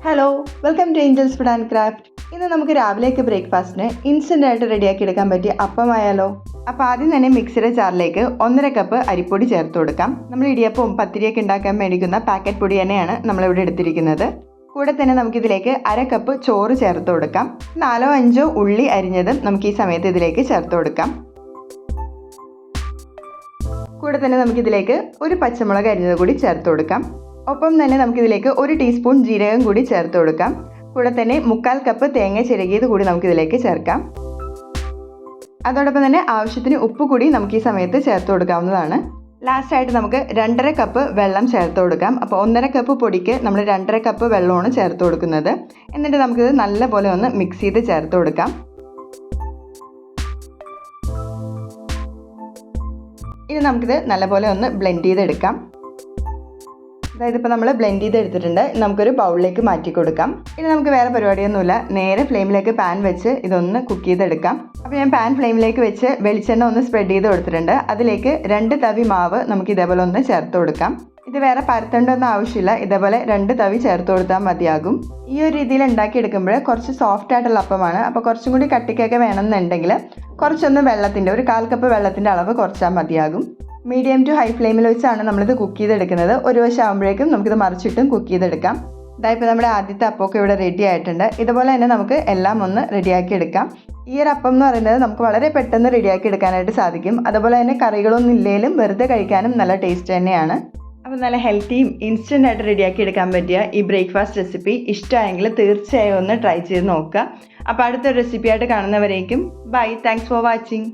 Hello, welcome to Angels food and craft. ഇന്ന് നമുക്ക് രാവിലേക്ക് ബ്രേക്ക്ഫാസ്റ്റിന് ഇൻസ്റ്റൻ്റ് ആയിട്ട് റെഡിയാക്കി എടുക്കാൻ പറ്റിയ അപ്പമായാലോ. അപ്പോൾ ആദ്യം തന്നെ മിക്സിയുടെ ജാറിലേക്ക് 1.5 കപ്പ് അരിപ്പൊടി ചേർത്ത് കൊടുക്കാം. നമ്മൾ ഇടിയപ്പവും പത്തിരിയൊക്കെ ഉണ്ടാക്കാൻ മേടിക്കുന്ന പാക്കറ്റ് പൊടി തന്നെയാണ് നമ്മളിവിടെ എടുത്തിരിക്കുന്നത്. കൂടെ തന്നെ നമുക്കിതിലേക്ക് 1/2 കപ്പ് ചോറ് ചേർത്ത് കൊടുക്കാം. 4-5 ഉള്ളി അരിഞ്ഞതും നമുക്ക് ഈ സമയത്ത് ഇതിലേക്ക് ചേർത്ത് കൊടുക്കാം. കൂടെ തന്നെ നമുക്കിതിലേക്ക് ഒരു പച്ചമുളക് അരിഞ്ഞത് കൂടി ചേർത്ത് കൊടുക്കാം. ഒപ്പം തന്നെ നമുക്കിതിലേക്ക് 1 ടീസ്പൂൺ ജീരകം കൂടി ചേർത്ത് കൊടുക്കാം. കൂടെ തന്നെ 1/4 കപ്പ് തേങ്ങ ചിരകിയത് കൂടി നമുക്കിതിലേക്ക് ചേർക്കാം. അതോടൊപ്പം തന്നെ ആവശ്യത്തിന് ഉപ്പ് കൂടി നമുക്ക് ഈ സമയത്ത് ചേർത്ത് കൊടുക്കാവുന്നതാണ്. ലാസ്റ്റായിട്ട് നമുക്ക് 2.5 കപ്പ് വെള്ളം ചേർത്ത് കൊടുക്കാം. അപ്പോൾ 1.5 കപ്പ് പൊടിക്ക് നമ്മൾ 2.5 കപ്പ് വെള്ളമാണ് ചേർത്ത് കൊടുക്കുന്നത്. എന്നിട്ട് നമുക്കിത് നല്ലപോലെ ഒന്ന് മിക്സ് ചെയ്ത് ചേർത്ത് കൊടുക്കാം. ഇനി നമുക്കിത് നല്ലപോലെ ഒന്ന് ബ്ലെൻഡ് ചെയ്തെടുക്കാം. അതായത് ഇപ്പോൾ നമ്മൾ ബ്ലെൻഡ് ചെയ്ത് എടുത്തിട്ടുണ്ട്. നമുക്കൊരു ബൗളിലേക്ക് മാറ്റി കൊടുക്കാം. ഇനി നമുക്ക് വേറെ പരിപാടിയൊന്നുമില്ല, നേരെ ഫ്ലെയിമിലേക്ക് പാൻ വെച്ച് ഇതൊന്ന് കുക്ക് ചെയ്തെടുക്കാം. അപ്പോൾ ഞാൻ പാൻ ഫ്ലെയിമിലേക്ക് വെച്ച് വെളിച്ചെണ്ണ ഒന്ന് സ്പ്രെഡ് ചെയ്ത് കൊടുത്തിട്ടുണ്ട്. അതിലേക്ക് 2 തവി മാവ് നമുക്ക് ഇതേപോലെ ഒന്ന് ചേർത്ത് കൊടുക്കാം. ഇത് വേറെ പരത്തേണ്ടൊന്നും ആവശ്യമില്ല, ഇതേപോലെ 2 തവി ചേർത്ത് കൊടുത്താൽ മതിയാകും. ഈ ഒരു രീതിയിൽ ഉണ്ടാക്കിയെടുക്കുമ്പോൾ കുറച്ച് സോഫ്റ്റ് ആയിട്ടുള്ള അപ്പമാണ്. അപ്പോൾ കുറച്ചും കൂടി കട്ടിക്കൊക്കെ വേണമെന്നുണ്ടെങ്കിൽ കുറച്ചൊന്ന് വെള്ളത്തിൻ്റെ 1/4 കപ്പ് വെള്ളത്തിൻ്റെ അളവ് കുറച്ചാൽ മതിയാകും. മീഡിയം ടു ഹൈ ഫ്ലെയിമിൽ വെച്ചാണ് നമ്മളിത് കുക്ക് ചെയ്തെടുക്കുന്നത്. ഒരു വശം ആകുമ്പോഴേക്കും നമുക്കിത് മറിച്ചിട്ടും കുക്ക് ചെയ്തെടുക്കാം. ഇപ്പോൾ നമ്മുടെ ആദ്യത്തെ അപ്പമൊക്കെ ഇവിടെ റെഡി ആയിട്ടുണ്ട്. ഇതുപോലെ തന്നെ നമുക്ക് എല്ലാം ഒന്ന് റെഡിയാക്കി എടുക്കാം. ഈ ഒരു അപ്പം എന്ന് പറയുന്നത് നമുക്ക് വളരെ പെട്ടെന്ന് റെഡിയാക്കി എടുക്കാനായിട്ട് സാധിക്കും. അതുപോലെ തന്നെ കറികളൊന്നും ഇല്ലെങ്കിലും വെറുതെ കഴിക്കാനും നല്ല ടേസ്റ്റ് തന്നെയാണ്. അപ്പോൾ നല്ല ഹെൽത്തിയും ഇൻസ്റ്റൻ്റ് ആയിട്ട് റെഡിയാക്കി എടുക്കാൻ പറ്റിയ ഈ ബ്രേക്ക്ഫാസ്റ്റ് റെസിപ്പി ഇഷ്ടമായെങ്കിൽ തീർച്ചയായും ഒന്ന് ട്രൈ ചെയ്ത് നോക്കുക. അപ്പോൾ അടുത്തൊരു റെസിപ്പിയായിട്ട് കാണുന്നവരേക്കും ബൈ. Thanks for watching.